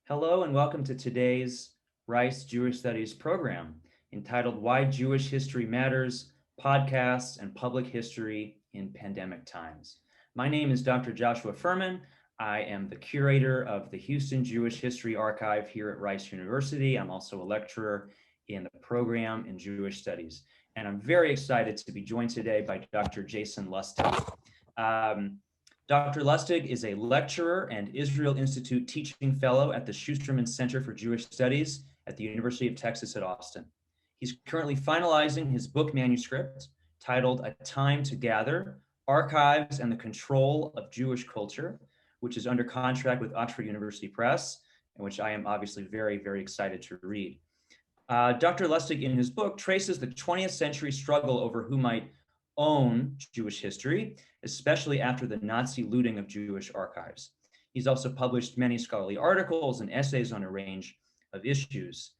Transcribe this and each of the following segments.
Hello and welcome to today's Rice Jewish Studies program entitled Why Jewish History Matters, Podcasts and Public History in Pandemic Times. My name is Dr. Joshua Furman. I am the curator of the Houston Jewish History Archive here at Rice University. I'm also a lecturer in the program in Jewish Studies. And I'm very excited to be joined today by Dr. Jason Lustig. Dr. Lustig is a lecturer and Israel Institute teaching fellow at the Schusterman Center for Jewish Studies at the University of Texas at Austin. He's currently finalizing his book manuscript titled A Time to Gather, Archives and the Control of Jewish Culture, which is under contract with Oxford University Press, and which I am obviously very, very excited to read. Dr. Lustig, in his book, traces the 20th century struggle over who might own Jewish history, especially after the Nazi looting of Jewish archives. He's also published many scholarly articles and essays on a range of issues.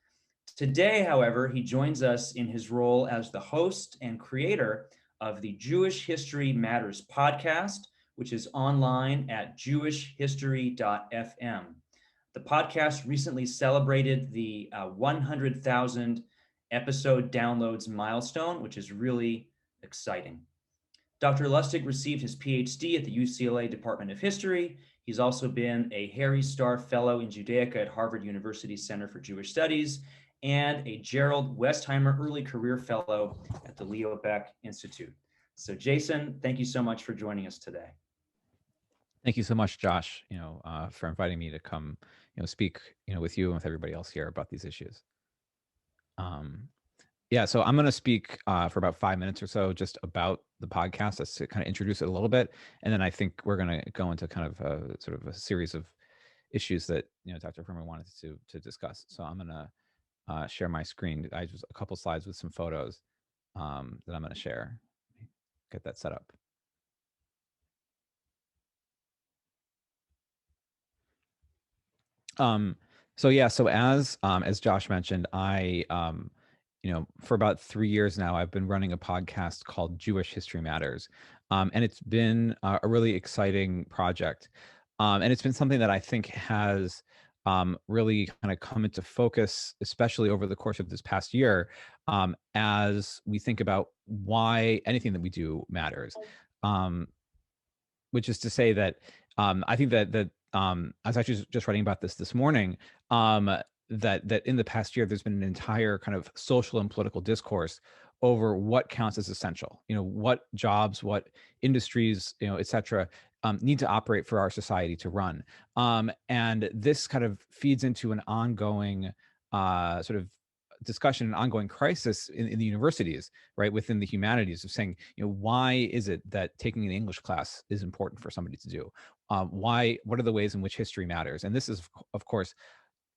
Today, however, he joins us in his role as the host and creator of the Jewish History Matters podcast, which is online at jewishhistory.fm. The podcast recently celebrated the 100,000 episode downloads milestone, which is really exciting. Dr. Lustig received his PhD at the UCLA Department of History. He's also been a Harry Starr Fellow in Judaica at Harvard University Center for Jewish Studies and a Gerald Westheimer Early Career Fellow at the Leo Baeck Institute. So Jason, thank you so much for joining us today. Thank you so much, Josh, for inviting me to come, speak, with you and with everybody else here about these issues. So I'm going to speak for about 5 minutes or so just about the podcast, just to kind of introduce it a little bit. And then I think we're going to go into kind of sort of a series of issues that, Dr. Furman wanted to discuss. So I'm going to share my screen. I just a couple slides with some photos that I'm going to share. Get that set up. So as Josh mentioned, I for about 3 years now, I've been running a podcast called Jewish History Matters, and it's been a really exciting project, and it's been something that I think has really kind of come into focus, especially over the course of this past year, as we think about why anything that we do matters. Which is to say that I think that I was actually just writing about this morning. That in the past year, there's been an entire kind of social and political discourse over what counts as essential. What jobs, what industries, et cetera, need to operate for our society to run. And this kind of feeds into an ongoing sort of discussion, an ongoing crisis in the universities, right, within the humanities, of saying, why is it that taking an English class is important for somebody to do? What are the ways in which history matters? And this is, of course,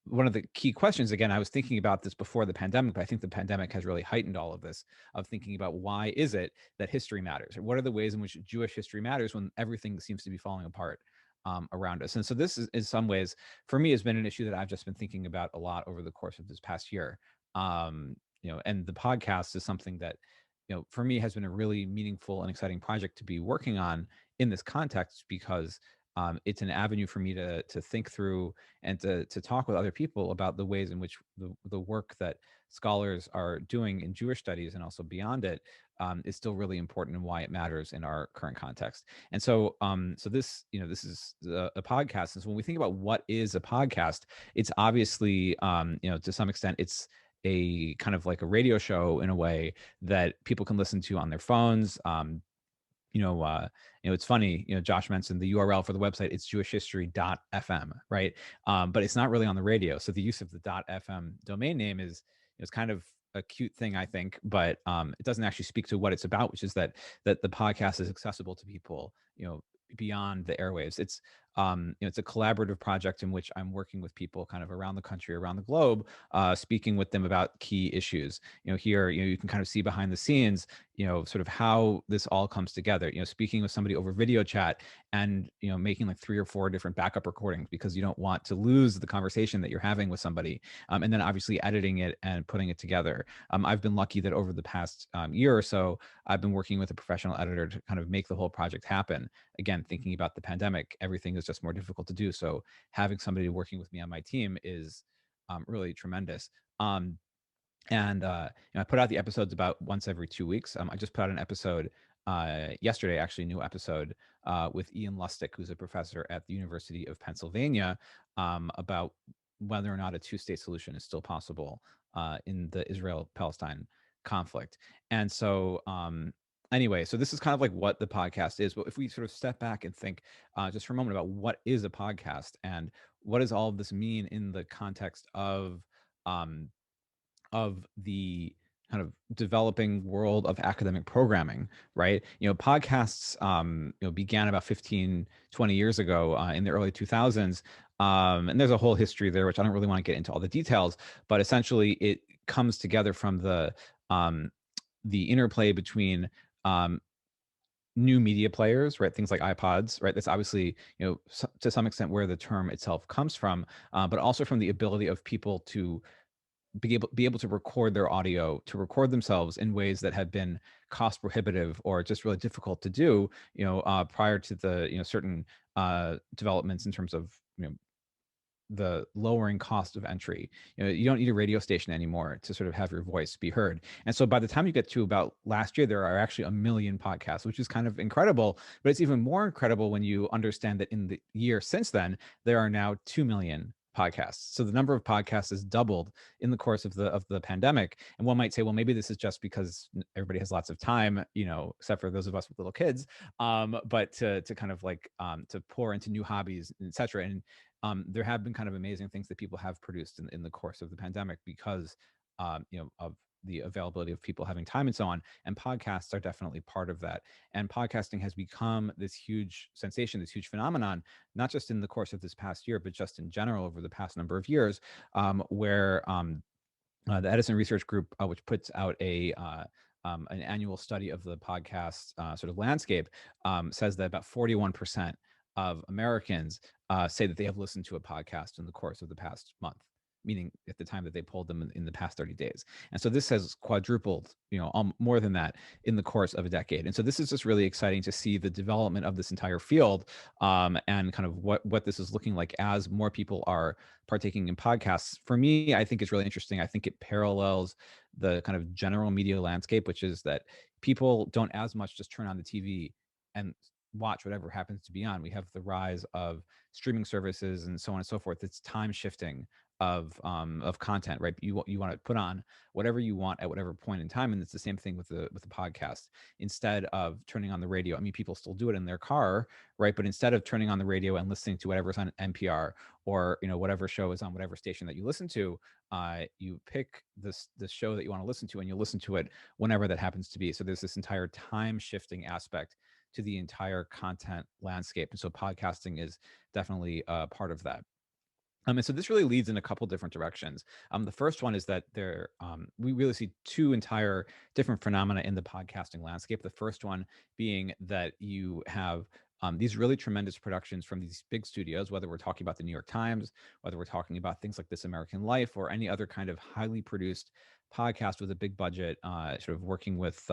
one of the key questions. Again, I was thinking about this before the pandemic, but I think the pandemic has really heightened all of this, of thinking about why is it that history matters? What are the ways in which Jewish history matters when everything seems to be falling apart around us? And so this is, in some ways, for me, has been an issue that I've just been thinking about a lot over the course of this past year. And the podcast is something that, for me, has been a really meaningful and exciting project to be working on in this context, because it's an avenue for me to think through and to talk with other people about the ways in which the work that scholars are doing in Jewish studies and also beyond it is still really important, and why it matters in our current context. And so, this is a podcast. And so when we think about what is a podcast, it's obviously, to some extent, it's a kind of like a radio show in a way that people can listen to on their phones. It's funny, Josh mentioned the URL for the website. It's jewishhistory.fm, right? But it's not really on the radio. So the use of the .fm domain name is kind of a cute thing, I think, but it doesn't actually speak to what it's about, which is that the podcast is accessible to people, beyond the airwaves. It's a collaborative project in which I'm working with people kind of around the country, around the globe, speaking with them about key issues. Here, you can kind of see behind the scenes, sort of how this all comes together. Speaking with somebody over video chat, and making like 3 or 4 different backup recordings, because you don't want to lose the conversation that you're having with somebody, and then obviously editing it and putting it together. I've been lucky that over the past year or so, I've been working with a professional editor to kind of make the whole project happen. Again, thinking about the pandemic, everything is just more difficult to do. So having somebody working with me on my team is really tremendous. And I put out the episodes about once every 2 weeks. I just put out an episode yesterday, actually, a new episode with Ian Lustig, who's a professor at the University of Pennsylvania, about whether or not a two-state solution is still possible in the Israel-Palestine conflict. And so, anyway, so this is kind of like what the podcast is. But if we sort of step back and think just for a moment about what is a podcast and what does all of this mean in the context um, of the kind of developing world of academic programming, right? Podcasts, began about 15, 20 years ago in the early 2000s. And there's a whole history there, which I don't really want to get into all the details, but essentially it comes together from the interplay between new media players, right? Things like iPods, right? That's obviously, to some extent where the term itself comes from, but also from the ability of people to be able to record their audio, to record themselves in ways that have been cost prohibitive or just really difficult to do, prior to the, certain developments in terms of, the lowering cost of entry. You don't need a radio station anymore to sort of have your voice be heard. And so by the time you get to about last year, there are actually 1 million podcasts, which is kind of incredible. But it's even more incredible when you understand that in the year since then, there are now 2 million podcasts. So the number of podcasts has doubled in the course of the pandemic. And one might say, well, maybe this is just because everybody has lots of time, except for those of us with little kids. But to kind of like to pour into new hobbies, etc. And there have been kind of amazing things that people have produced in the course of the pandemic because, of the availability of people having time and so on. And podcasts are definitely part of that. And podcasting has become this huge sensation, this huge phenomenon, not just in the course of this past year, but just in general over the past number of years, where the Edison Research Group, which puts out an annual study of the podcast sort of landscape, says that about 41% of Americans say that they have listened to a podcast in the course of the past month, meaning at the time that they polled them in the past 30 days. And so this has quadrupled, more than that in the course of a decade. And so this is just really exciting to see the development of this entire field, and kind of what this is looking like as more people are partaking in podcasts. For me, I think it's really interesting. I think it parallels the kind of general media landscape, which is that people don't as much just turn on the TV and watch whatever happens to be on. We have the rise of streaming services and so on and so forth. It's time shifting of content, right? You want to put on whatever you want at whatever point in time, and it's the same thing with the podcast. Instead of turning on the radio, I mean, people still do it in their car, right? But instead of turning on the radio and listening to whatever's on NPR or whatever show is on whatever station that you listen to, you pick this show that you want to listen to, and you listen to it whenever that happens to be. So there's this entire time shifting aspect to the entire content landscape, and so podcasting is definitely part of that. And so this really leads in a couple different directions. The first one is that we really see two entire different phenomena in the podcasting landscape. The first one being that you have these really tremendous productions from these big studios, whether we're talking about the New York Times, whether we're talking about things like This American Life, or any other kind of highly produced podcast with a big budget, sort of working with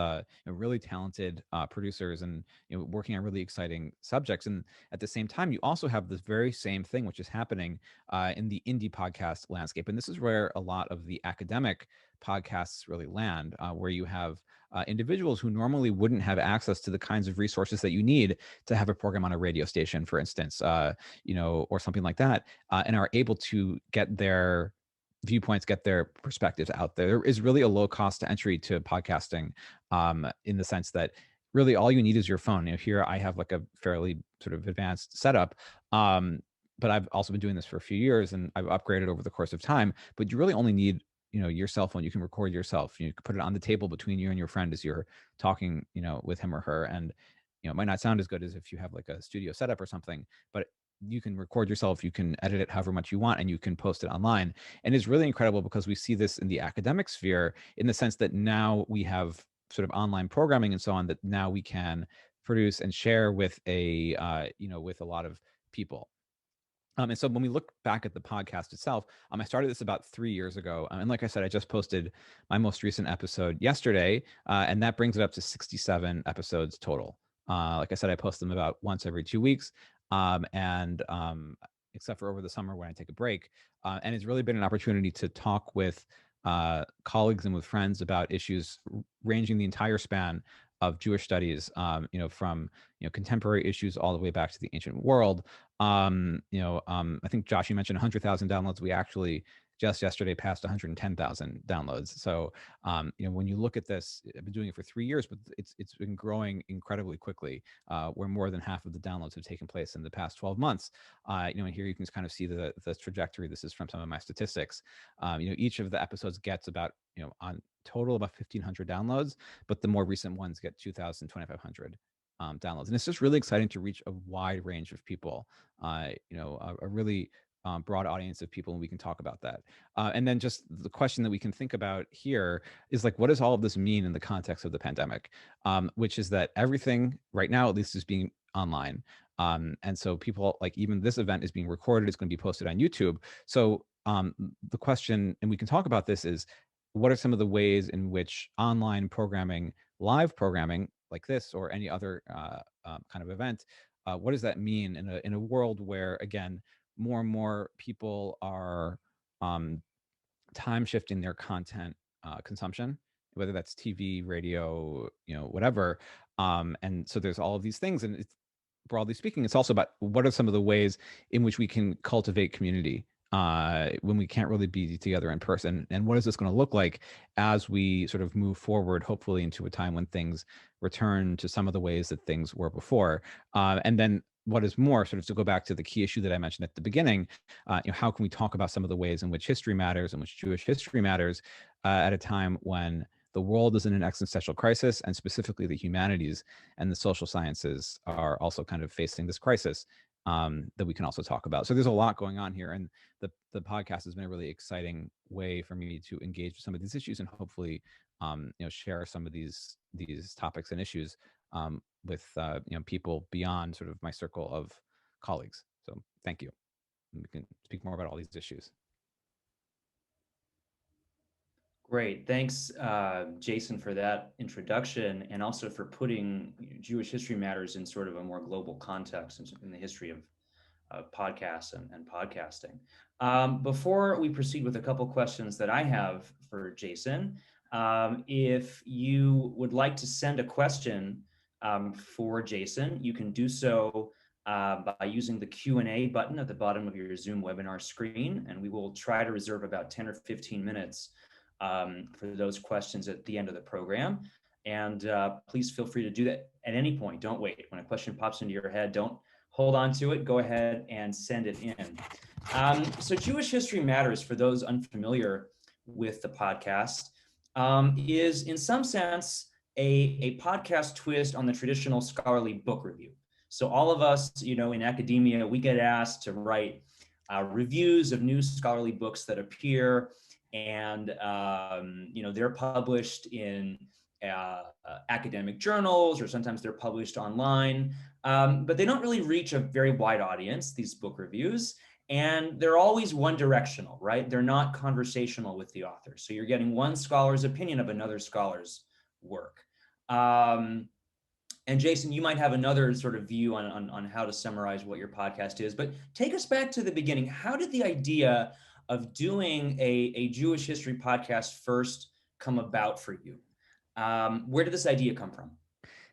really talented producers and working on really exciting subjects. And at the same time, you also have this very same thing, which is happening in the indie podcast landscape. And this is where a lot of the academic podcasts really land, where you have individuals who normally wouldn't have access to the kinds of resources that you need to have a program on a radio station, for instance, or something like that, and are able to get their viewpoints, get their perspectives out there. There is really a low cost to entry to podcasting, in the sense that really all you need is your phone. Here I have like a fairly sort of advanced setup, but I've also been doing this for a few years and I've upgraded over the course of time. But you really only need your cell phone. You can record yourself. You can put it on the table between you and your friend as you're talking with him or her. And it might not sound as good as if you have like a studio setup or something, but you can record yourself, you can edit it however much you want, and you can post it online. And it's really incredible because we see this in the academic sphere in the sense that now we have sort of online programming and so on that now we can produce and share with with a lot of people. And so when we look back at the podcast itself, I started this about 3 years ago. And like I said, I just posted my most recent episode yesterday, and that brings it up to 67 episodes total. Like I said, I post them about once every 2 weeks. and except for over the summer when I take a break. And it's really been an opportunity to talk with colleagues and with friends about issues ranging the entire span of Jewish studies, from contemporary issues all the way back to the ancient world. I think Josh, you mentioned 100,000 downloads. We actually just yesterday passed 110,000 downloads. So when you look at this, I've been doing it for 3 years, but it's been growing incredibly quickly. Where more than half of the downloads have taken place in the past 12 months. And here you can kind of see the trajectory. This is from some of my statistics. Each of the episodes gets about on total about 1,500 downloads, but the more recent ones get 2,000, 2,500 downloads, and it's just really exciting to reach a wide range of people. A really broad audience of people, and we can talk about that. And then just the question that we can think about here is like, what does all of this mean in the context of the pandemic? Which is that everything right now, at least, is being online. And so people, like, even this event is being recorded, it's going to be posted on YouTube. So the question, and we can talk about this, is what are some of the ways in which online programming, live programming like this or any other kind of event, what does that mean in a world where, again, more and more people are time shifting their content consumption, whether that's TV, radio, whatever. And so there's all of these things, and it's, broadly speaking, it's also about what are some of the ways in which we can cultivate community when we can't really be together in person, and what is this going to look like as we sort of move forward, hopefully into a time when things return to some of the ways that things were before. And then what is more, sort of to go back to the key issue that I mentioned at the beginning, how can we talk about some of the ways in which history matters, and which Jewish history matters, at a time when the world is in an existential crisis, and specifically the humanities and the social sciences are also kind of facing this crisis, that we can also talk about. So there's a lot going on here, and the podcast has been a really exciting way for me to engage with some of these issues, and hopefully, share some of these topics and issues with people beyond sort of my circle of colleagues. So thank you. We can speak more about all these issues. Great. Thanks, Jason, for that introduction, and also for putting Jewish history matters in sort of a more global context in the history of podcasts and podcasting. Before we proceed with a couple questions that I have for Jason, if you would like to send a question for Jason, you can do so by using the Q&A button at the bottom of your Zoom webinar screen, and we will try to reserve about 10 or 15 minutes for those questions at the end of the program. And please feel free to do that at any point. Don't wait. When a question pops into your head, don't hold on to it. Go ahead and send it in. So Jewish History Matters, for those unfamiliar with the podcast, is in some sense a podcast twist on the traditional scholarly book review. So all of us, in academia, we get asked to write reviews of new scholarly books that appear, and they're published in academic journals, or sometimes they're published online, but they don't really reach a very wide audience, these book reviews, and they're always one directional, right? They're not conversational with the author. So you're getting one scholar's opinion of another scholar's work. And Jason, you might have another sort of view on how to summarize what your podcast is, but take us back to the beginning. How did the idea of doing a Jewish history podcast first come about for you? Where did this idea come from?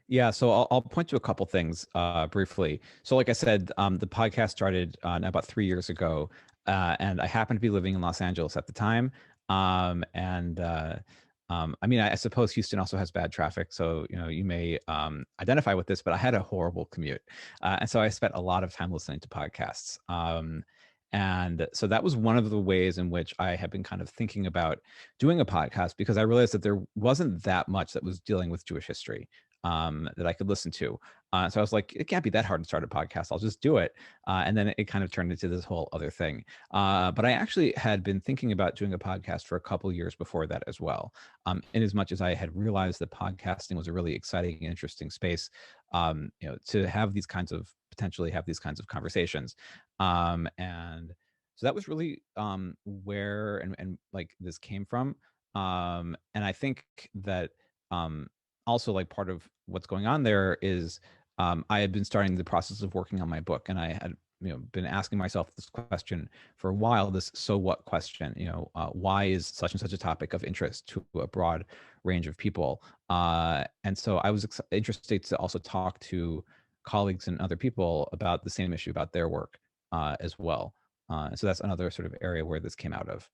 Yeah, so I'll point to a couple things briefly. So, like I said, the podcast started now about 3 years ago, and I happened to be living in Los Angeles at the time. And I mean, I suppose Houston also has bad traffic, so you may identify with this, but I had a horrible commute, and so I spent a lot of time listening to podcasts. And so that was one of the ways in which I have been kind of thinking about doing a podcast, because I realized that there wasn't that much that was dealing with Jewish history that I could listen to. So I was like, it can't be that hard to start a podcast. I'll just do it. And then it kind of turned into this whole other thing. But I actually had been thinking about doing a podcast for a couple of years before that as well. In as much as I had realized that podcasting was a really exciting and interesting space, to have these kinds of potentially have these kinds of conversations. And so that was really where and like this came from. And I think that also, like, part of what's going on there is I had been starting the process of working on my book, and I had been asking myself this question for a while. This "so what" question. Why is such and such a topic of interest to a broad range of people? And so I was interested to also talk to colleagues and other people about the same issue, about their work as well. So that's another sort of area where this came out of.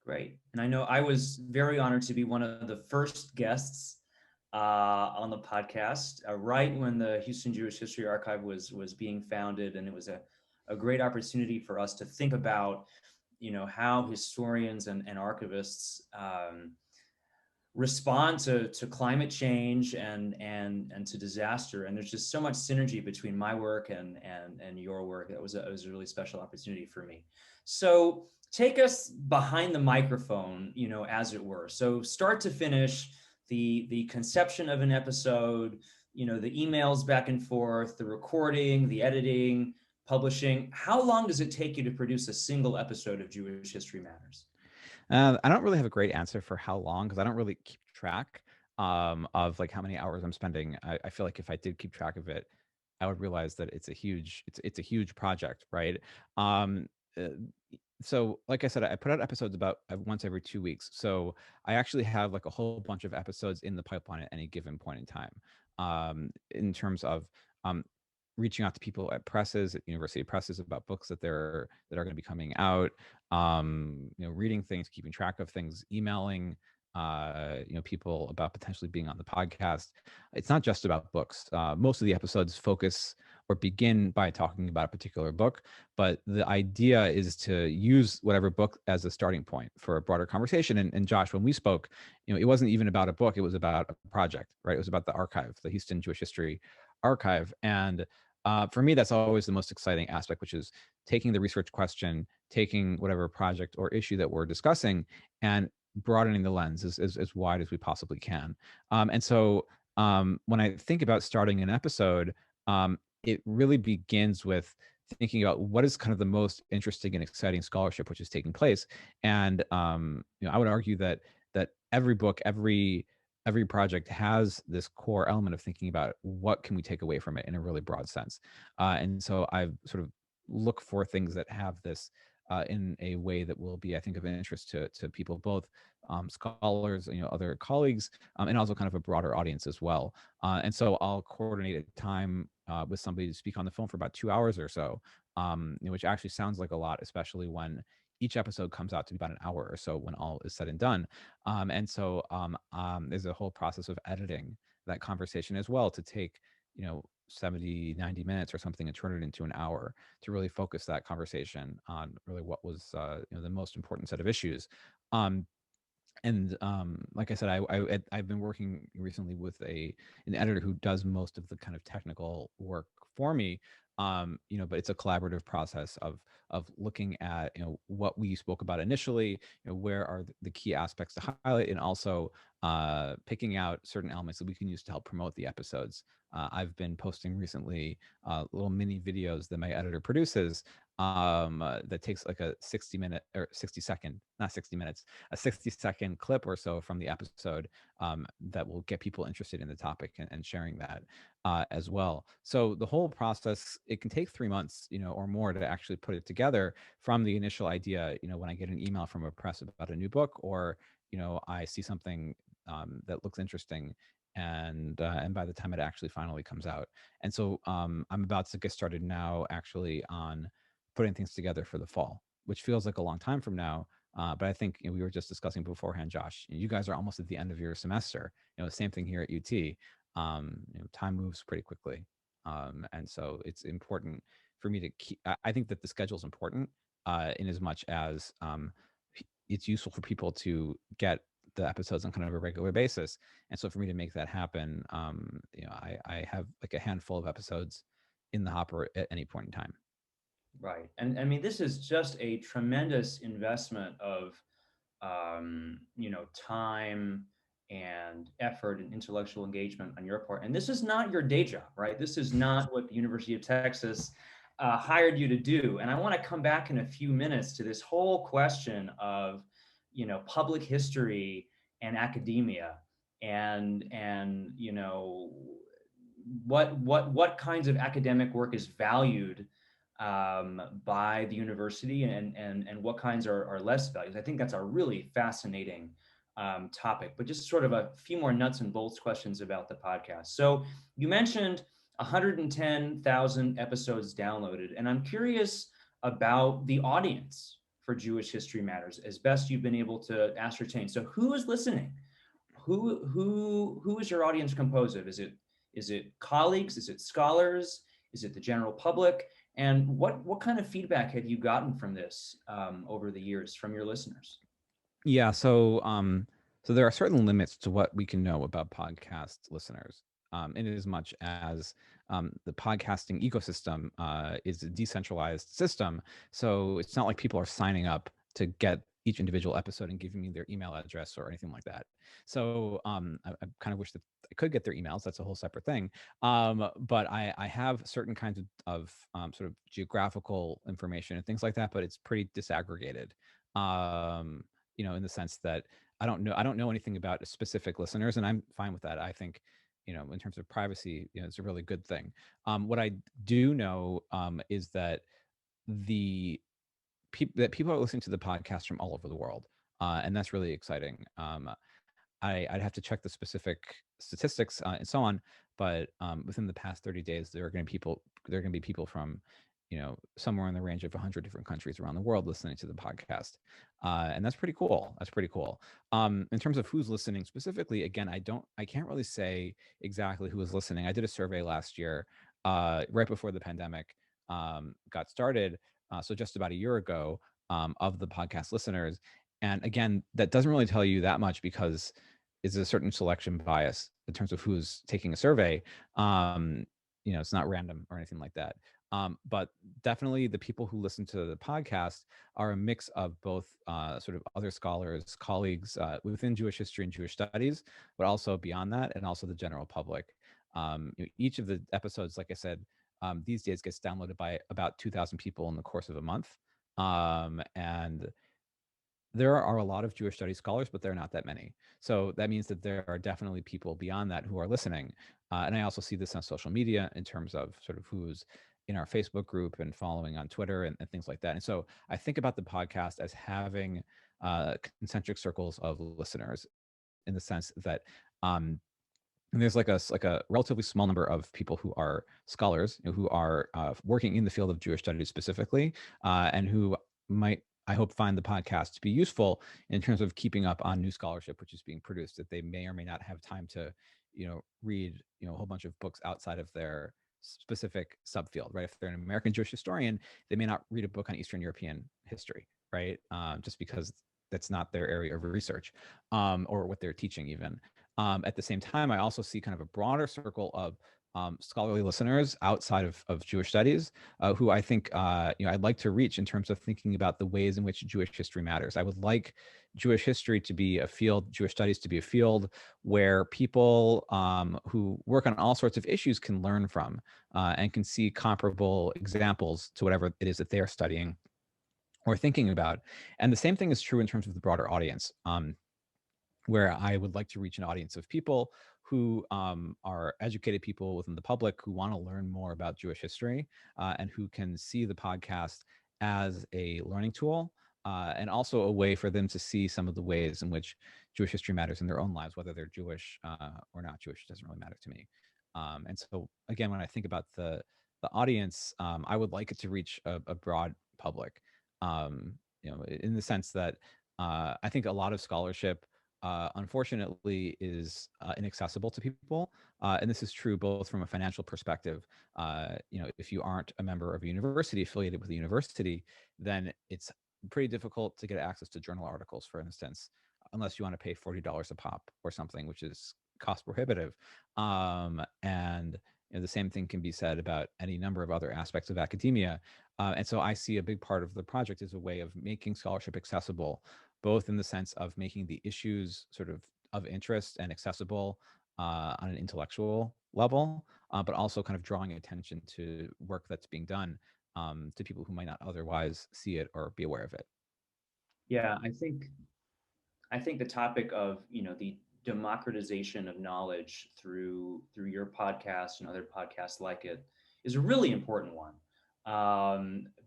Great. And I know I was very honored to be one of the first guests on the podcast, right when the Houston Jewish History Archive was being founded, and it was a great opportunity for us to think about, how historians and archivists respond to climate change and to disaster. And there's just so much synergy between my work and your work. It was a really special opportunity for me. So take us behind the microphone, as it were. So start to finish, the conception of an episode, the emails back and forth, the recording, the editing, publishing. How long does it take you to produce a single episode of Jewish History Matters? I don't really have a great answer for how long, because I don't really keep track of like how many hours I'm spending. I feel like if I did keep track of it, I would realize that it's a huge project, right? Um, uh, so like I said, I put out episodes about once every 2 weeks. So I actually have like a whole bunch of episodes in the pipeline at any given point in time. In terms of um, reaching out to people at presses, at university presses, about books that are going to be coming out, reading things, keeping track of things, emailing people about potentially being on the podcast. It's not just about books. Most of the episodes focus or begin by talking about a particular book, but the idea is to use whatever book as a starting point for a broader conversation. And Josh, when we spoke, it wasn't even about a book; it was about a project, right? It was about the archive, the Houston Jewish History Archive, and for me, that's always the most exciting aspect, which is taking the research question, taking whatever project or issue that we're discussing, and broadening the lens as wide as we possibly can. And so when I think about starting an episode, it really begins with thinking about what is kind of the most interesting and exciting scholarship which is taking place. And I would argue that every book, every project has this core element of thinking about what can we take away from it in a really broad sense. And so I sort of look for things that have this in a way that will be, I think, of interest to people, both scholars, other colleagues, and also kind of a broader audience as well. And so I'll coordinate a time with somebody to speak on the phone for about 2 hours or so, which actually sounds like a lot, especially when each episode comes out to be about an hour or so when all is said and done. And so there's a whole process of editing that conversation as well to take, 70, 90 minutes or something and turn it into an hour to really focus that conversation on really what was, the most important set of issues. Um, and like I said, I've been working recently with an editor who does most of the kind of technical work for me. But it's a collaborative process of looking at what we spoke about initially, where are the key aspects to highlight, and also picking out certain elements that we can use to help promote the episodes. I've been posting recently little mini videos that my editor produces that takes like a 60-minute or 60-second, not 60 minutes, a 60-second clip or so from the episode that will get people interested in the topic and sharing that as well. So the whole process, it can take 3 months, or more to actually put it together from the initial idea. When I get an email from a press about a new book, or I see something that looks interesting, and by the time it actually finally comes out. And so I'm about to get started now, actually, on putting things together for the fall, which feels like a long time from now. But I think we were just discussing beforehand, Josh. You guys are almost at the end of your semester. Same thing here at UT. Time moves pretty quickly, and so it's important for me to keep. I think that the schedule is important in as much as it's useful for people to get the episodes on kind of a regular basis. And so for me to make that happen, I have like a handful of episodes in the hopper at any point in time. Right. And I mean, this is just a tremendous investment of, time and effort and intellectual engagement on your part. And this is not your day job, right? This is not what the University of Texas hired you to do. And I want to come back in a few minutes to this whole question of, public history and academia. and what kinds of academic work is valued by the university, and what kinds are less valued. I think that's a really fascinating topic. But just sort of a few more nuts and bolts questions about the podcast. So you mentioned 110,000 episodes downloaded, and I'm curious about the audience for Jewish History Matters, as best you've been able to ascertain. So who is listening? Who is your audience composed of? Is it colleagues? Is it scholars? Is it the general public? And what kind of feedback have you gotten from this over the years from your listeners? Yeah, so there are certain limits to what we can know about podcast listeners, in as much as the podcasting ecosystem is a decentralized system. So it's not like people are signing up to get each individual episode and giving me their email address or anything like that. So I kind of wish that I could get their emails. That's a whole separate thing. But I have certain kinds of sort of geographical information and things like that, but it's pretty disaggregated. Um, in the sense that I don't know anything about specific listeners, and I'm fine with that. I think, in terms of privacy, it's a really good thing. What I do know is that the people are listening to the podcast from all over the world, and that's really exciting. I'd have to check the specific statistics and so on, but within the past 30 days, there are going to be people from, somewhere in the range of 100 different countries around the world listening to the podcast, and that's pretty cool. That's pretty cool. In terms of who's listening specifically, again, I can't really say exactly who is listening. I did a survey last year, right before the pandemic got started, so just about a year ago, of the podcast listeners. And again, that doesn't really tell you that much because is a certain selection bias in terms of who's taking a survey. Um, it's not random or anything like that. But definitely the people who listen to the podcast are a mix of both sort of other scholars, colleagues within Jewish history and Jewish studies, but also beyond that, and also the general public. Each of the episodes, like I said, these days gets downloaded by about 2,000 people in the course of a month. And there are a lot of Jewish studies scholars, but there are not that many. So that means that there are definitely people beyond that who are listening. And I also see this on social media in terms of sort of who's in our Facebook group and following on Twitter and things like that. And so I think about the podcast as having concentric circles of listeners in the sense that um, and there's like a relatively small number of people who are scholars, who are working in the field of Jewish studies specifically, and who might, I hope, find the podcast to be useful in terms of keeping up on new scholarship which is being produced, that they may or may not have time to read a whole bunch of books outside of their specific subfield, right? If they're an American Jewish historian, they may not read a book on Eastern European history, right? Just because that's not their area of research, or what they're teaching even. At the same time, I also see kind of a broader circle of scholarly listeners outside of Jewish studies, who I think I'd like to reach in terms of thinking about the ways in which Jewish history matters. I would like Jewish history to be a field, Jewish studies to be a field where people who work on all sorts of issues can learn from, and can see comparable examples to whatever it is that they're studying or thinking about. And the same thing is true in terms of the broader audience. Where I would like to reach an audience of people who are educated people within the public who want to learn more about Jewish history, and who can see the podcast as a learning tool, and also a way for them to see some of the ways in which Jewish history matters in their own lives, whether they're Jewish or not Jewish. It doesn't really matter to me. And so, again, when I think about the audience, I would like it to reach a broad public, in the sense that I think a lot of scholarship unfortunately is inaccessible to people, and this is true both from a financial perspective. If you aren't a member of a university affiliated with a university, then it's pretty difficult to get access to journal articles, for instance, unless you want to pay $40 a pop or something, which is cost prohibitive. And the same thing can be said about any number of other aspects of academia. And so I see a big part of the project as a way of making scholarship accessible, both in the sense of making the issues sort of interest and accessible on an intellectual level, but also kind of drawing attention to work that's being done, to people who might not otherwise see it or be aware of it. Yeah, I think the topic of the democratization of knowledge through your podcast and other podcasts like it is a really important one,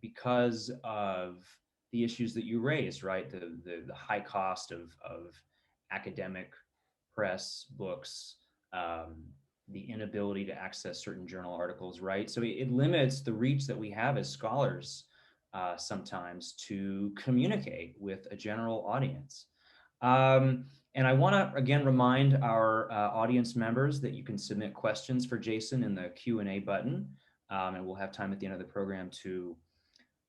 because of the issues that you raised, right? The high cost of academic press, books, um, the inability to access certain journal articles, right? So it limits the reach that we have as scholars sometimes to communicate with a general audience. Um, and I want to again remind our audience members that you can submit questions for Jason in the Q&A button, and we'll have time at the end of the program to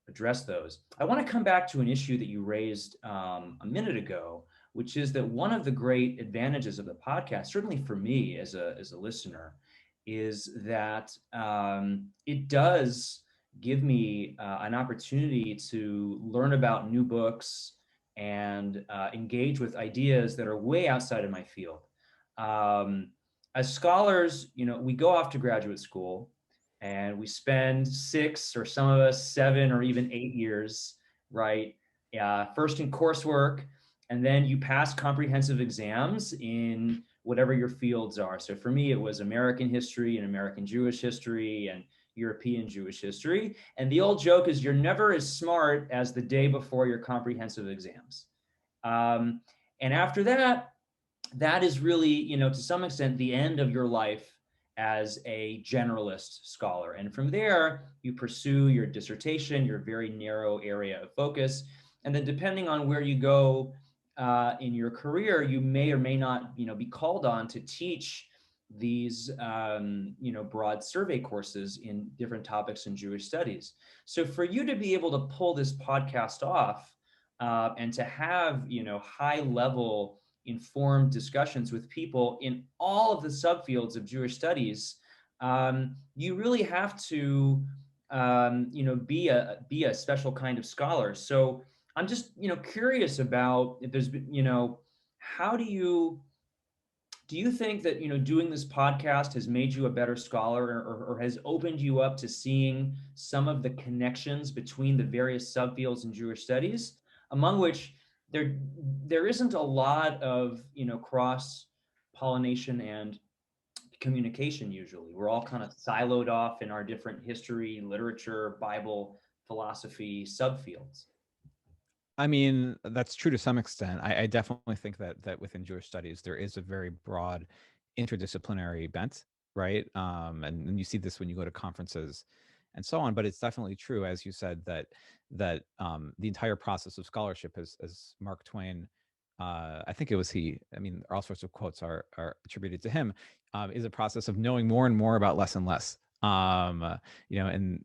address those. I want to come back to an issue that you raised a minute ago, which is that one of the great advantages of the podcast, certainly for me as a listener, is that it does give me an opportunity to learn about new books and engage with ideas that are way outside of my field. As scholars, we go off to graduate school and we spend 6 or some of us 7 or even 8 years, right? First in coursework, and then you pass comprehensive exams in whatever your fields are. So for me, it was American history and American Jewish history and European Jewish history. And the old joke is you're never as smart as the day before your comprehensive exams. Um, and after that, that is really, to some extent, the end of your life as a generalist scholar. And from there, you pursue your dissertation, your very narrow area of focus. And then depending on where you go in your career, you may or may not, be called on to teach these, broad survey courses in different topics in Jewish studies. So for you to be able to pull this podcast off and to have, high level informed discussions with people in all of the subfields of Jewish studies, you really have to, be a special kind of scholar. So I'm just, curious about if there's been, how do you think that doing this podcast has made you a better scholar, or has opened you up to seeing some of the connections between the various subfields in Jewish studies, among which there there isn't a lot of cross pollination and communication. Usually we're all kind of siloed off in our different history, literature, Bible, philosophy subfields. I mean, that's true to some extent. I definitely think that within Jewish studies there is a very broad interdisciplinary bent, right? And you see this when you go to conferences and so on. But it's definitely true, as you said, that the entire process of scholarship, as Mark Twain, I think it was he. I mean, all sorts of quotes are attributed to him. Is a process of knowing more and more about less and less. And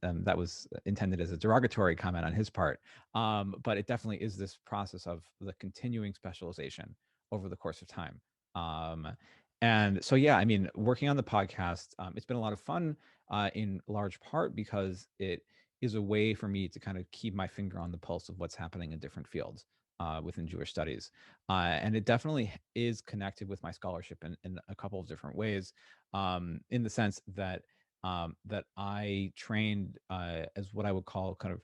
that was intended as a derogatory comment on his part. But it definitely is this process of the continuing specialization over the course of time. Um, and so, yeah, I mean, working on the podcast, it's been a lot of fun in large part because it is a way for me to kind of keep my finger on the pulse of what's happening in different fields within Jewish studies. And it definitely is connected with my scholarship in a couple of different ways, in the sense that I trained as what I would call kind of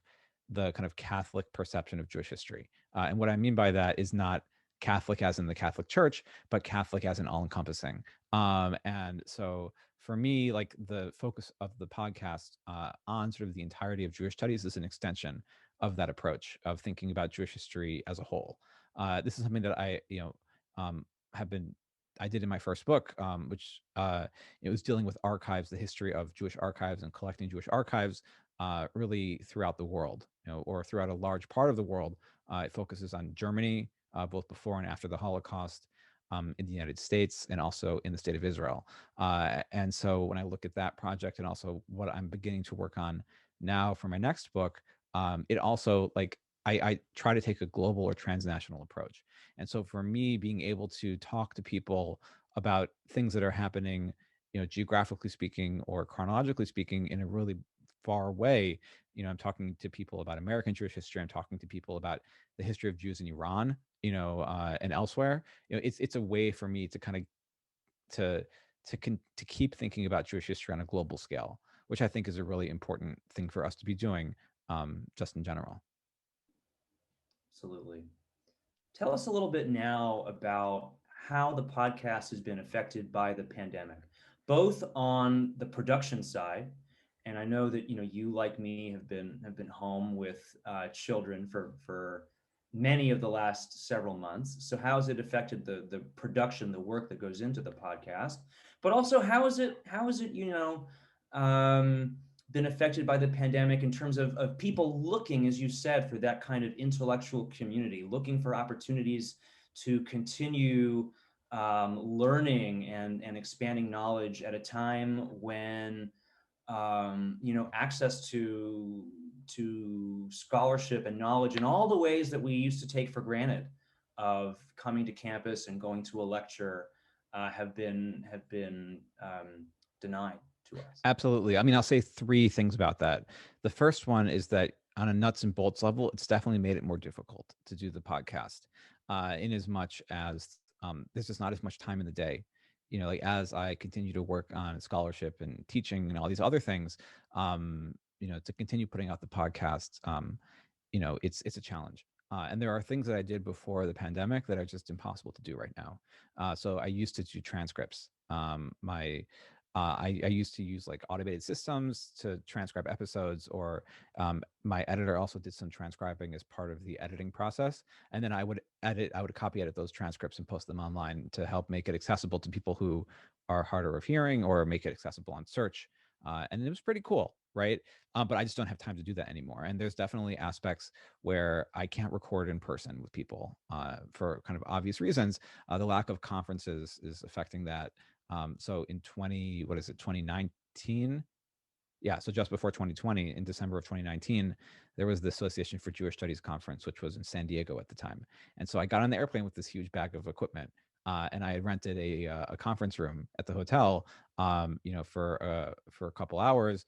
the kind of Catholic perception of Jewish history. And what I mean by that is not Catholic as in the Catholic Church, but Catholic as in all encompassing. And so for me, like the focus of the podcast on sort of the entirety of Jewish studies is an extension of that approach of thinking about Jewish history as a whole. This is something that um, have been I did in my first book, which it was dealing with archives, the history of Jewish archives and collecting Jewish archives really throughout the world, or throughout a large part of the world. It focuses on Germany, both before and after the Holocaust, in the United States, and also in the state of Israel. And so when I look at that project and also what I'm beginning to work on now for my next book, it also like I try to take a global or transnational approach. And so for me, being able to talk to people about things that are happening, geographically speaking or chronologically speaking, in a really far way, I'm talking to people about American Jewish history. I'm talking to people about the history of Jews in Iran, and elsewhere. It's a way for me to kind of to to keep thinking about Jewish history on a global scale, which I think is a really important thing for us to be doing, just in general. Absolutely. Tell us a little bit now about how the podcast has been affected by the pandemic, both on the production side. And I know that you, like me, have been home with children for many of the last several months. So how has it affected the production, the work that goes into the podcast? But also, how is it um, been affected by the pandemic in terms of people looking, as you said, for that kind of intellectual community, looking for opportunities to continue learning and expanding knowledge at a time when access to scholarship and knowledge in all the ways that we used to take for granted of coming to campus and going to a lecture have been denied to us. Absolutely. I mean, I'll say three things about that. The first one is that on a nuts and bolts level, it's definitely made it more difficult to do the podcast, in as much as there's just not as much time in the day. Like as I continue to work on scholarship and teaching and all these other things, to continue putting out the podcast, it's a challenge. And there are things that I did before the pandemic that are just impossible to do right now. So I used to do transcripts. I used to use like automated systems to transcribe episodes, or my editor also did some transcribing as part of the editing process. And then I would copy edit those transcripts and post them online to help make it accessible to people who are harder of hearing, or make it accessible on search. And it was pretty cool, right? But I just don't have time to do that anymore. And there's definitely aspects where I can't record in person with people, for kind of obvious reasons. The lack of conferences is affecting that. So in 2019? Yeah, so just before 2020, in December of 2019, there was the Association for Jewish Studies conference, which was in San Diego at the time. And so I got on the airplane with this huge bag of equipment, and I had rented a conference room at the hotel, for a couple hours,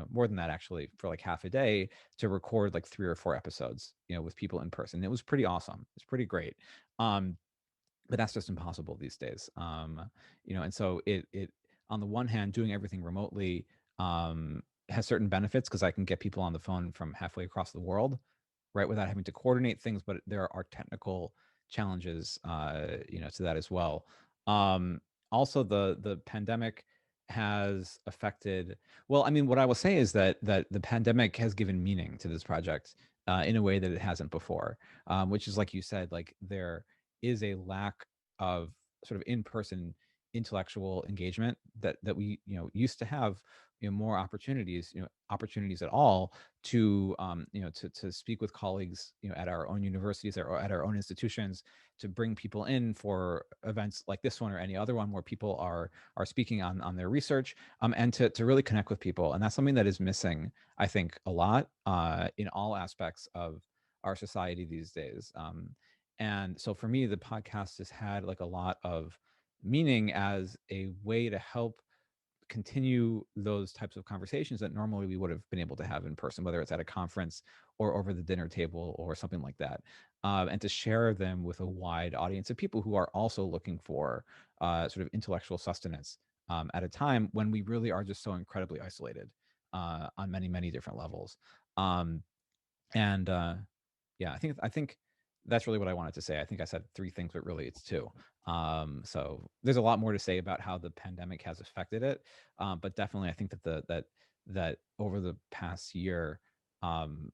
more than that actually, for like half a day, to record like 3 or 4 episodes, with people in person. It was pretty awesome. It's pretty great. Um, but that's just impossible these days. And so it on the one hand, doing everything remotely has certain benefits because I can get people on the phone from halfway across the world, right, without having to coordinate things. But there are technical challenges, to that as well. Um, Also, the pandemic has affected. Well, I mean, what I will say is that the pandemic has given meaning to this project, in a way that it hasn't before, which is like you said, like there is a lack of sort of in-person intellectual engagement that we used to have, more opportunities, opportunities at all to to speak with colleagues, at our own universities or at our own institutions, to bring people in for events like this one or any other one where people are speaking on their research, and to really connect with people. And that's something that is missing, I think, a lot, in all aspects of our society these days. And so for me, the podcast has had like a lot of meaning as a way to help continue those types of conversations that normally we would have been able to have in person, whether it's at a conference or over the dinner table or something like that, and to share them with a wide audience of people who are also looking for sort of intellectual sustenance, at a time when we really are just so incredibly isolated, on many, many different levels. Um, and Yeah, I think that's really what I wanted to say. I think I said three things, but really it's two. So there's a lot more to say about how the pandemic has affected it, but definitely I think that over the past year, um,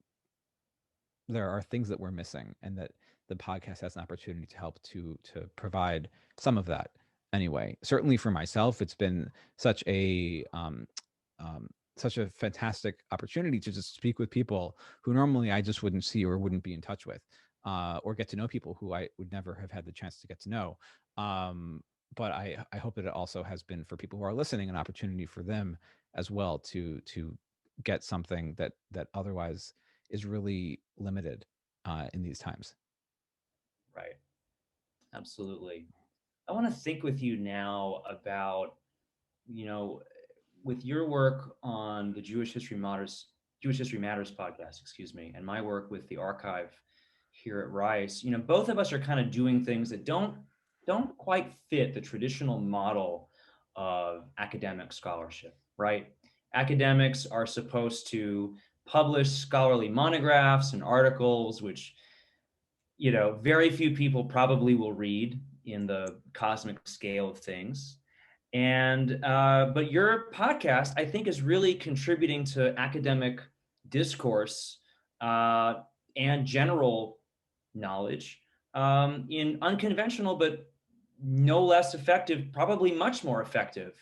there are things that we're missing, and that the podcast has an opportunity to help to provide some of that. Anyway, certainly for myself, it's been such a um, such a fantastic opportunity to just speak with people who normally I just wouldn't see or wouldn't be in touch with, or get to know people who I would never have had the chance to get to know. Um, but I hope that it also has been, for people who are listening, an opportunity for them as well to get something that otherwise is really limited, in these times. Right. Absolutely. I want to think with you now about, you know, with your work on the Jewish History Matters podcast, excuse me, and my work with the archive here at Rice. Both of us are kind of doing things that don't quite fit the traditional model of academic scholarship, right? Academics are supposed to publish scholarly monographs and articles, which very few people probably will read. in the cosmic scale of things. And but your podcast, I think, is really contributing to academic discourse uh, and general knowledge in unconventional but no less effective, probably much more effective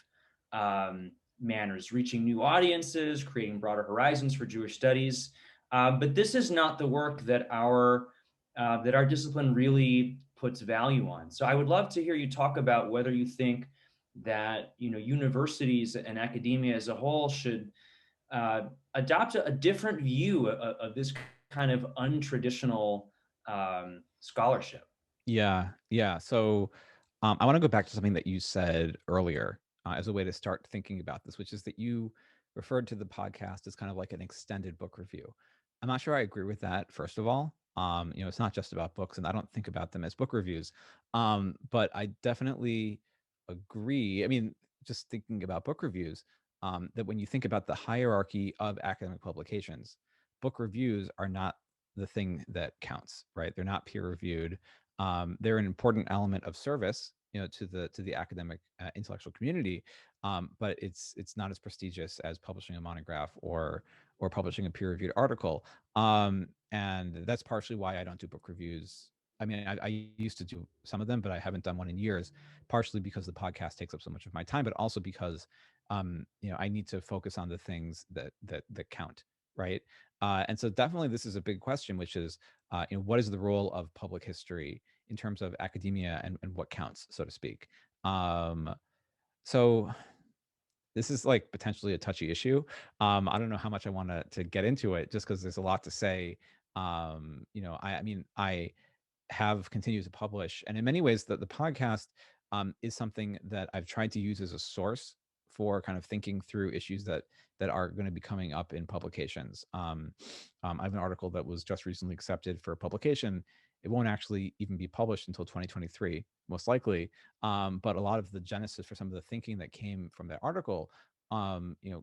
um, manners, reaching new audiences, creating broader horizons for Jewish studies. But this is not the work that our discipline really puts value on. So I would love to hear you talk about whether you think that universities and academia as a whole should uh, adopt a different view of this kind of untraditional scholarship. Yeah, yeah. So I want to go back to something that you said earlier as a way to start thinking about this, which is that you referred to the podcast as kind of like an extended book review. I'm not sure I agree with that, first of all. It's not just about books, and I don't think about them as book reviews. But I definitely agree. I mean, just thinking about book reviews, that when you think about the hierarchy of academic publications, book reviews are not the thing that counts, right? They're not peer reviewed. They're an important element of service, to the academic intellectual community, but it's not as prestigious as publishing a monograph or publishing a peer-reviewed article. And that's partially why I don't do book reviews. I mean, I used to do some of them, but I haven't done one in years. Partially because the podcast takes up so much of my time, but also because I need to focus on the things that count, right? And so definitely this is a big question, which is what is the role of public history in terms of academia and what counts, so to speak. So this is like potentially a touchy issue. I don't know how much I want to get into it, just because there's a lot to say. I mean, I have continued to publish, and in many ways, the podcast is something that I've tried to use as a source for kind of thinking through issues that are going to be coming up in publications. I have an article that was just recently accepted for publication. It won't actually even be published until 2023, most likely. But a lot of the genesis for some of the thinking that came from that article,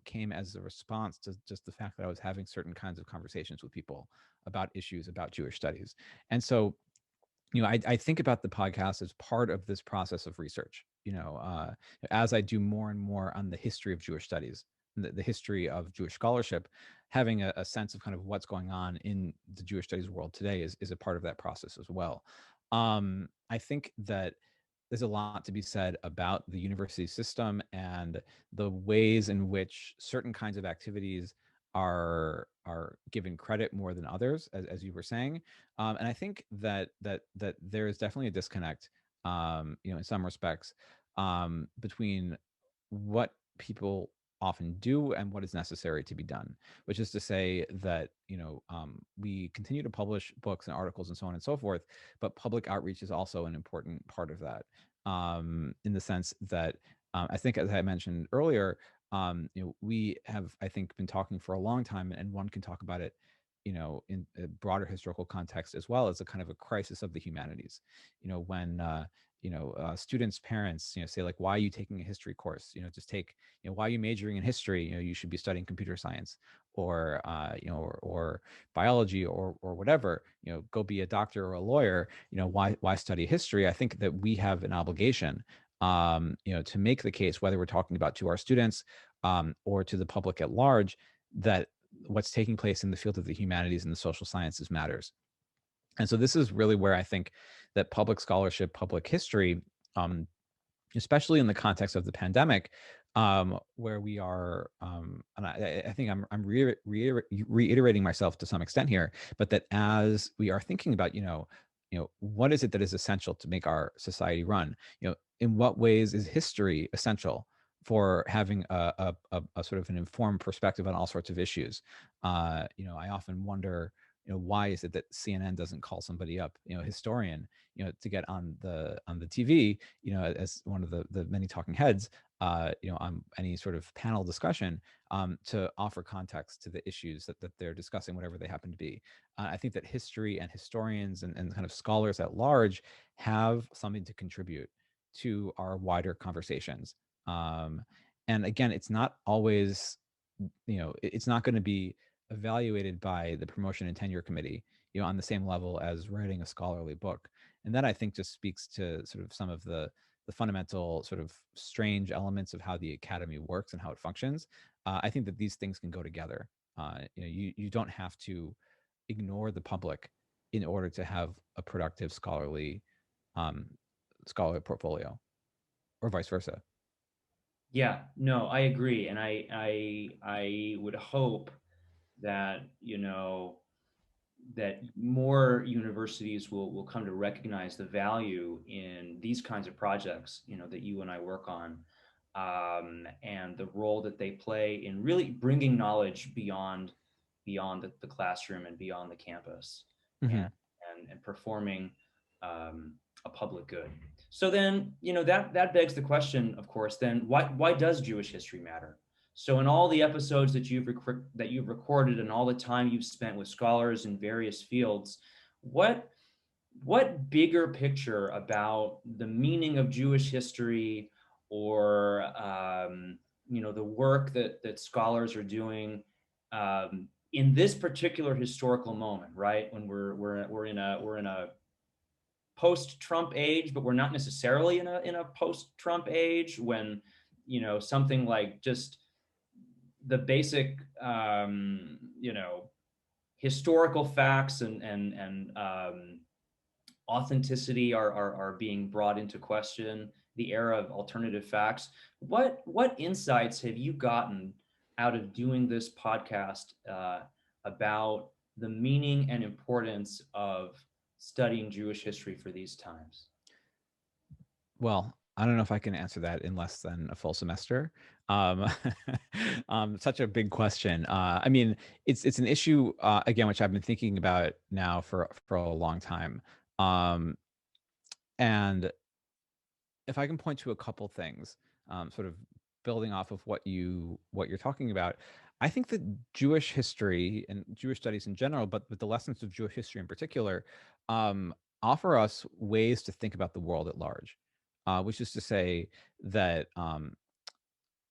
came as a response to just the fact that I was having certain kinds of conversations with people about issues about Jewish studies. And so I think about the podcast as part of this process of research. As I do more and more on the history of Jewish studies, the history of Jewish scholarship, having a sense of kind of what's going on in the Jewish studies world today is a part of that process as well. I think that there's a lot to be said about the university system and the ways in which certain kinds of activities are given credit more than others, as you were saying. And I think that there is definitely a disconnect, in some respects, between what people often do and what is necessary to be done. Which is to say that we continue to publish books and articles and so on and so forth, but public outreach is also an important part of that. In the sense that I think, as I mentioned earlier, we have, I think, been talking for a long time, and one can talk about it in a broader historical context as well as a kind of a crisis of the humanities. When students' parents, say, like, why are you taking a history course? Just take, why are you majoring in history? You should be studying computer science or or biology or whatever. Go be a doctor or a lawyer. Why study history? I think that we have an obligation, to make the case, whether we're talking about to our students or to the public at large, that what's taking place in the field of the humanities and the social sciences matters. And so this is really where I think that public scholarship, public history, um, especially in the context of the pandemic, where we are, and I think I'm reiterating myself to some extent here, but that as we are thinking about, what is it that is essential to make our society run? In what ways is history essential for having a sort of an informed perspective on all sorts of issues? I often wonder, why is it that CNN doesn't call somebody up, a historian, to get on the TV, as one of the many talking heads, on any sort of panel discussion, to offer context to the issues that they're discussing, whatever they happen to be. I think that history and historians and kind of scholars at large have something to contribute to our wider conversations. And again, it's not always, it's not going to be evaluated by the promotion and tenure committee. on the same level as writing a scholarly book. And that, I think, just speaks to sort of some of the fundamental sort of strange elements of how the academy works and how it functions. I think that these things can go together. You don't have to ignore the public in order to have a productive um, scholarly portfolio, or vice versa. Yeah, no, I agree, and I would hope that that more universities will come to recognize the value in these kinds of projects, that you and I work on, and the role that they play in really bringing knowledge beyond the classroom and beyond the campus, and Mm-hmm. and performing a public good. So then, that begs the question, of course, then why does Jewish history matter? So in all the episodes that you've recorded and all the time you've spent with scholars in various fields, what what bigger picture about the meaning of Jewish history, or the work that scholars are doing in this particular historical moment, right? When we're in a post-Trump age, but we're not necessarily in a post-Trump age, when something like just the basic historical facts and authenticity are being brought into question, the era of alternative facts. What insights have you gotten out of doing this podcast about the meaning and importance of studying Jewish history for these times? Well, I don't know if I can answer that in less than a full semester. Um, such a big question. I mean, it's an issue again, which I've been thinking about now for a long time. Um, and if I can point to a couple things, sort of building off of what you're talking about, I think that Jewish history and Jewish studies in general, but with the lessons of Jewish history in particular, um, offer us ways to think about the world at large. Which is to say that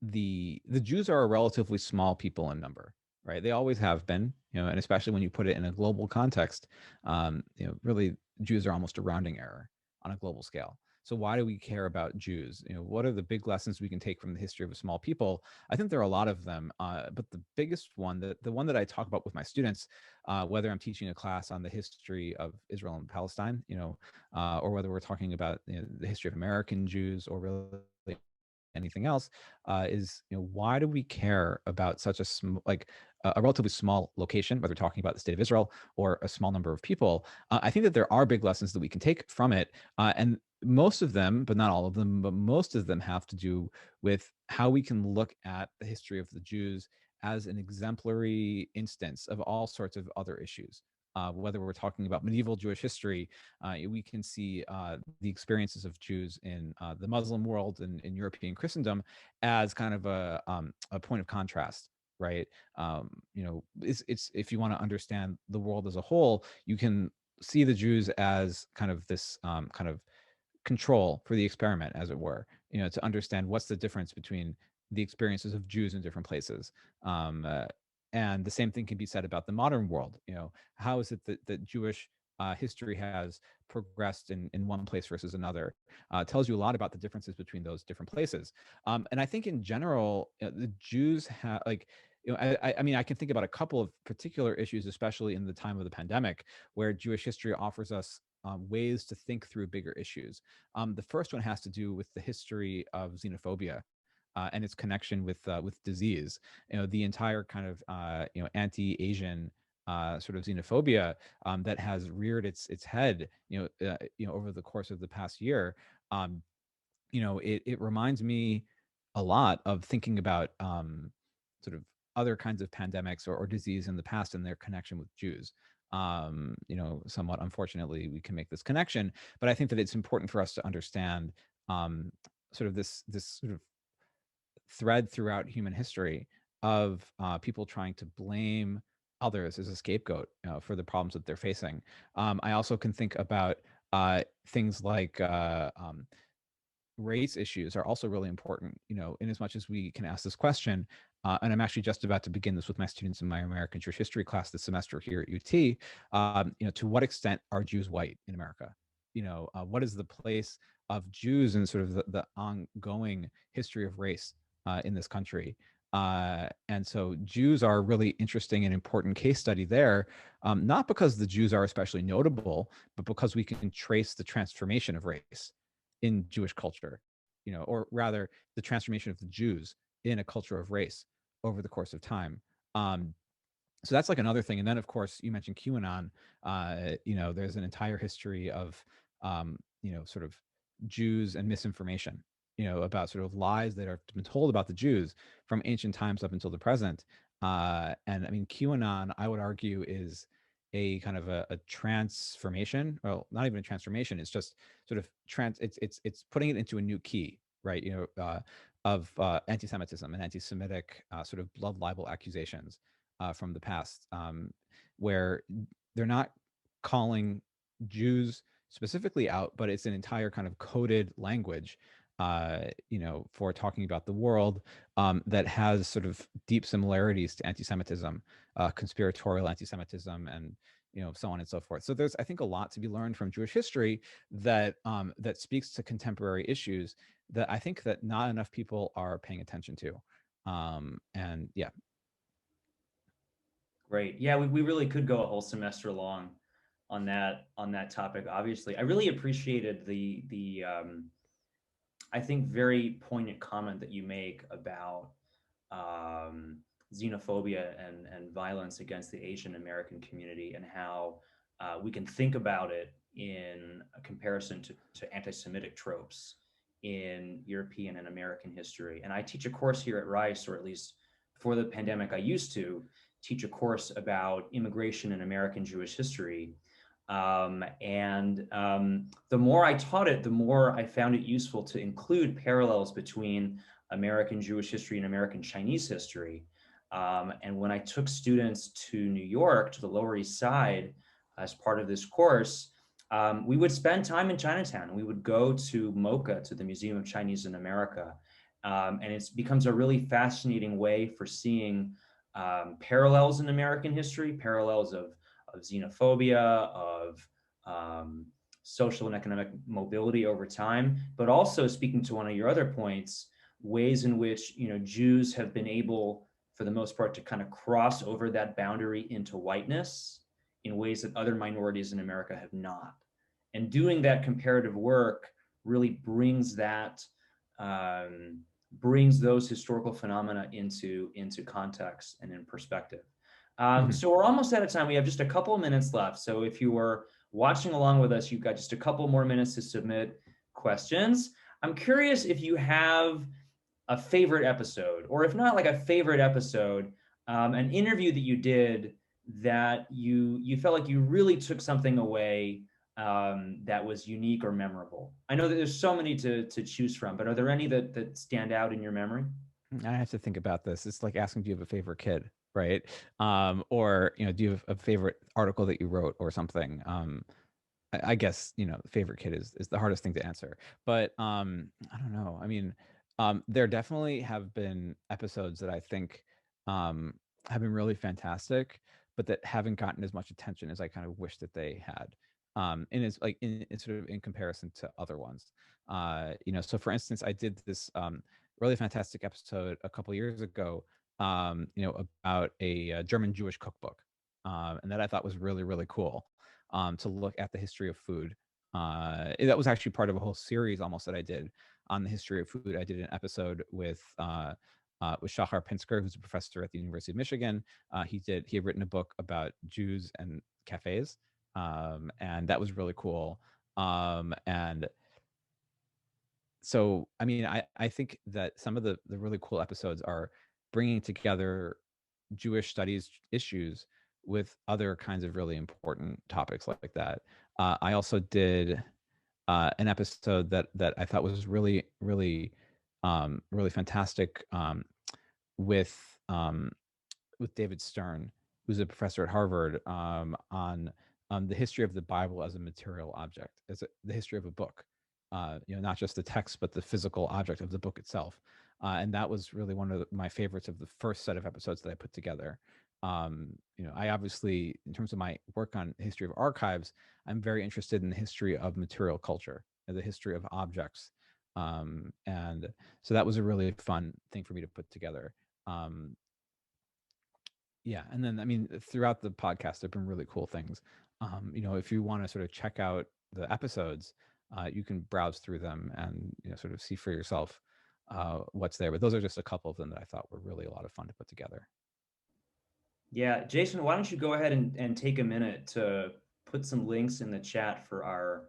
the Jews are a relatively small people in number, right? They always have been, and especially when you put it in a global context, really Jews are almost a rounding error on a global scale. So why do we care about Jews? What are the big lessons we can take from the history of a small people? I think there are a lot of them, but the biggest one, the one that I talk about with my students, whether I'm teaching a class on the history of Israel and Palestine, or whether we're talking about the history of American Jews, or really anything else, is why do we care about such a relatively small location, whether we're talking about the state of Israel or a small number of people? I think that there are big lessons that we can take from it, and most of them, but not all of them, but most of them have to do with how we can look at the history of the Jews as an exemplary instance of all sorts of other issues. Whether we're talking about medieval Jewish history, we can see the experiences of Jews in the Muslim world and in European Christendom as kind of a point of contrast, right? It's if you want to understand the world as a whole, you can see the Jews as kind of this kind of control for the experiment, as it were, to understand what's the difference between the experiences of Jews in different places. Um, uh, and the same thing can be said about the modern world. How is it that Jewish history has progressed in one place versus another? Tells you a lot about the differences between those different places. And I think in general, the Jews have I mean, I can think about a couple of particular issues, especially in the time of the pandemic, where Jewish history offers us ways to think through bigger issues. The first one has to do with the history of xenophobia. And its connection with disease, the entire kind of anti-Asian sort of xenophobia that has reared its head, over the course of the past year. Um, it reminds me a lot of thinking about sort of other kinds of pandemics or disease in the past and their connection with Jews. Somewhat unfortunately, we can make this connection, but I think that it's important for us to understand um, sort of this sort of thread throughout human history of people trying to blame others as a scapegoat for the problems that they're facing. I also can think about things like race issues are also really important, in as much as we can ask this question. And I'm actually just about to begin this with my students in my American Jewish history class this semester here at UT. To what extent are Jews white in America? What is the place of Jews in sort of the ongoing history of race in this country? And so Jews are a really interesting and important case study there, not because the Jews are especially notable, but because we can trace the transformation of race in Jewish culture, or rather the transformation of the Jews in a culture of race over the course of time. So that's like another thing. And then, of course, you mentioned QAnon. There's an entire history of, sort of Jews and misinformation, about sort of lies that have been told about the Jews from ancient times up until the present. And I mean, QAnon, I would argue, is a kind of a transformation. Well, not even a transformation. It's just sort of it's putting it into a new key, right? Of anti-Semitism and anti-Semitic sort of blood libel accusations from the past, where they're not calling Jews specifically out, but it's an entire kind of coded language, for talking about the world, that has sort of deep similarities to anti-Semitism, conspiratorial anti-Semitism, and so on and so forth. So there's, I think, a lot to be learned from Jewish history that speaks to contemporary issues that I think that not enough people are paying attention to. And yeah. Great. Yeah, we really could go a whole semester long on that topic. Obviously, I really appreciated the I think very poignant comment that you make about um, xenophobia and violence against the Asian American community, and how we can think about it in a comparison to anti-Semitic tropes in European and American history. And I teach a course here at Rice, or at least before the pandemic, I used to teach a course about immigration in American Jewish history. And the more I taught it, the more I found it useful to include parallels between American Jewish history and American Chinese history. And when I took students to New York, to the Lower East Side, as part of this course, we would spend time in Chinatown. We would go to MoCA, to the Museum of Chinese in America. And it becomes a really fascinating way for seeing parallels in American history, parallels of xenophobia, of social and economic mobility over time, but also, speaking to one of your other points, ways in which Jews have been able, for the most part, to kind of cross over that boundary into whiteness in ways that other minorities in America have not. And doing that comparative work really brings those historical phenomena into context and in perspective. Mhm. So we're almost out of time. We have just a couple of minutes left. So if you were watching along with us, you've got just a couple more minutes to submit questions. I'm curious if you have a favorite episode, or if not like a favorite episode, an interview that you did that you felt like you really took something away, that was unique or memorable. I know that there's so many to choose from, but are there any that stand out in your memory? I have to think about this. It's like asking, do you have a favorite kid, right? Or do you have a favorite article that you wrote or something? I guess favorite kid is the hardest thing to answer. But I don't know. I mean, there definitely have been episodes that I think have been really fantastic, but that haven't gotten as much attention as I kind of wish that they had. And it's like in sort of in comparison to other ones. So for instance, I did this really fantastic episode a couple years ago, about a German Jewish cookbook, and that I thought was really really cool, to look at the history of food. That was actually part of a whole series almost that I did on the history of food. I did an episode with Shahar Pinsker, who's a professor at the University of Michigan. He had written a book about Jews and cafes, and that was really cool. And so, I mean, I think that some of the really cool episodes are bringing together Jewish studies issues with other kinds of really important topics like that. I also did an episode that I thought was really, really, really fantastic, with um, with David Stern, who's a professor at Harvard, on the history of the Bible as a material object, the history of a book. not just the text, but the physical object of the book itself. And that was really one of my favorites of the first set of episodes that I put together. I obviously, in terms of my work on history of archives, I'm very interested in the history of material culture, and the history of objects. And so that was a really fun thing for me to put together. Um, yeah, and then I mean, throughout the podcast, there've been really cool things. If you want to sort of check out the episodes, you can browse through them and sort of see for yourself what's there. But those are just a couple of them that I thought were really a lot of fun to put together. Yeah, Jason, why don't you go ahead and take a minute to put some links in the chat for our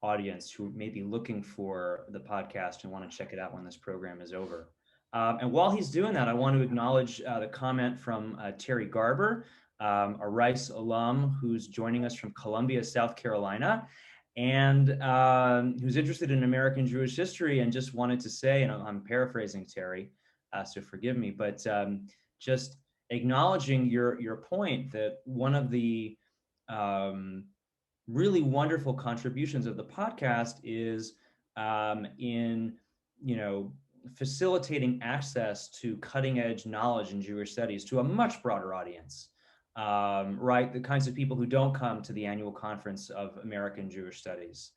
audience who may be looking for the podcast and want to check it out when this program is over. And while he's doing that, I want to acknowledge the comment from Terry Garber, a Rice alum who's joining us from Columbia, South Carolina, and who's interested in American Jewish history and just wanted to say, and I'm paraphrasing Terry, so forgive me, but just acknowledging your point that one of the um, really wonderful contributions of the podcast is in facilitating access to cutting edge knowledge in Jewish studies to a much broader audience. Right, the kinds of people who don't come to the annual conference of American Jewish Studies,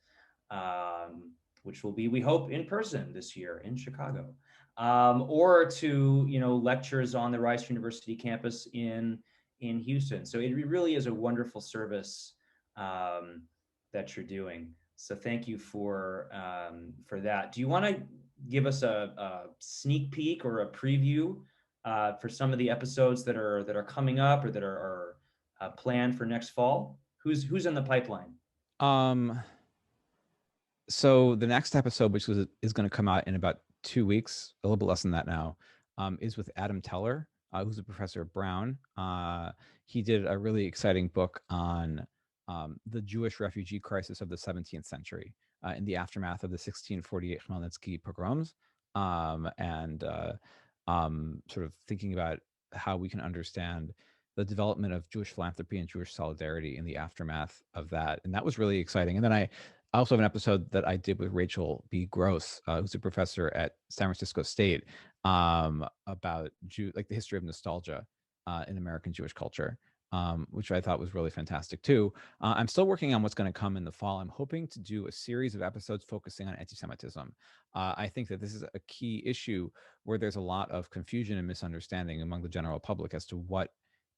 um, which will be, we hope, in person this year in Chicago, or to lectures on the Rice University campus in Houston. So it really is a wonderful service um, that you're doing. So thank you for that. Do you want to give us a sneak peek or a preview for some of the episodes that are coming up or that are planned for next fall? Who's in the pipeline? Um, so the next episode, which is going to come out in about 2 weeks, a little bit less than that now, is with Adam Teller, who's a professor at Brown. He did a really exciting book on the Jewish refugee crisis of the 17th century in the aftermath of the 1648 Khmelnytsky pogroms, and sort of thinking about how we can understand the development of Jewish philanthropy and Jewish solidarity in the aftermath of that. And that was really exciting. And then I also have an episode that I did with Rachel B. Gross, who's a professor at San Francisco State, about like the history of nostalgia in American Jewish culture, which I thought was really fantastic too. I'm still working on what's going to come in the fall. I'm hoping to do a series of episodes focusing on anti-Semitism. I think that this is a key issue where there's a lot of confusion and misunderstanding among the general public as to what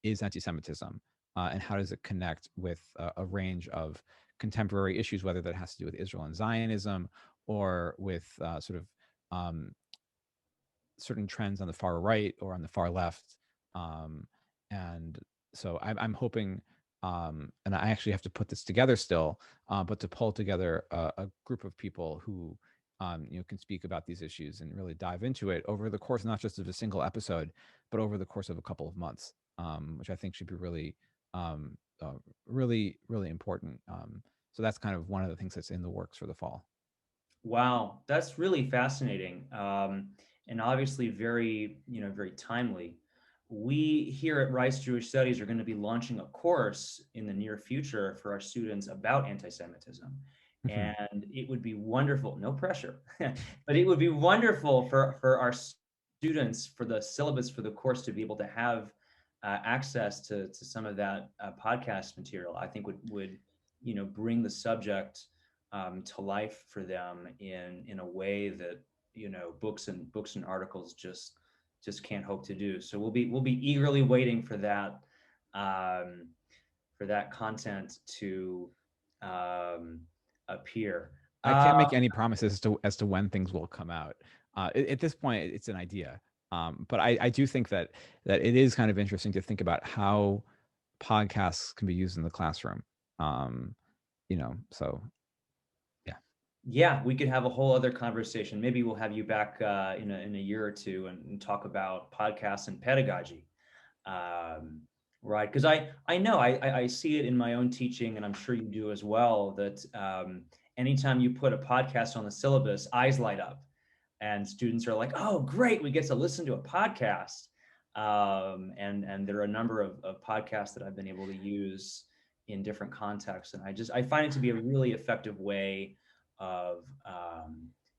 is anti-Semitism and how does it connect with a range of contemporary issues, whether that has to do with Israel and Zionism or with sort of certain trends on the far right or on the far left. And so I'm hoping, and I actually have to put this together still, but to pull together a group of people who can speak about these issues and really dive into it over the course, not just of a single episode, but over the course of a couple of months, which I think should be really, really, really important. So that's kind of one of the things that's in the works for the fall. Wow, that's really fascinating, and obviously very, very timely. We here at Rice Jewish Studies are going to be launching a course in the near future for our students about anti-Semitism, and it would be wonderful. No pressure, but it would be wonderful for our students, for the syllabus for the course, to be able to have access to some of that podcast material. I think would bring the subject to life for them in a way that books and articles just can't hope to do. So we'll be eagerly waiting um, for that content to um, appear. I can't make any promises as to when things will come out. At this point, it's an idea, but I do think that it is kind of interesting to think about how podcasts can be used in the classroom. Um, so yeah. Yeah, we could have a whole other conversation. Maybe we'll have you back in a year or two and talk about podcasts and pedagogy. um, right? Because I know I see it in my own teaching, and I'm sure you do as well. That anytime you put a podcast on the syllabus, eyes light up, and students are like, "Oh, great, we get to listen to a podcast." And there are a number of podcasts that I've been able to use in different contexts, and I find it to be a really effective way of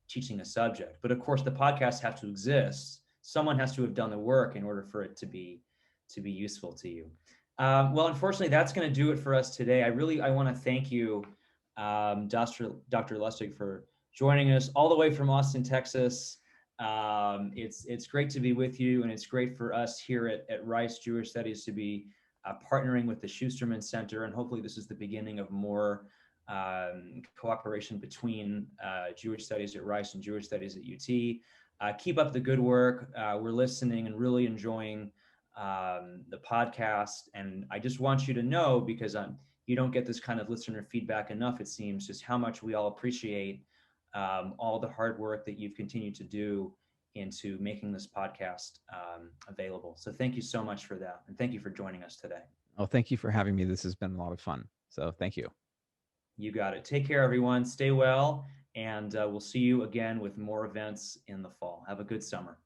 teaching a subject. But of course, the podcast has to exist. Someone has to have done the work in order for it to be useful to you. Well, unfortunately, that's going to do it for us today. I want to thank you, Dr. Lustig, for joining us all the way from Austin, Texas. It's great to be with you, and it's great for us here at Rice Jewish Studies to be partnering with the Schusterman Center, and hopefully this is the beginning of more cooperation between Jewish Studies at Rice and Jewish Studies at UT. Keep up the good work. We're listening and really enjoying the podcast, and I just want you to know, because you don't get this kind of listener feedback enough, it seems, just how much we all appreciate all the hard work that you've continued to do into making this podcast available. So thank you so much for that. And thank you for joining us today. Oh, thank you for having me. This has been a lot of fun. So thank you. You got it. Take care, everyone. Stay well. And we'll see you again with more events in the fall. Have a good summer.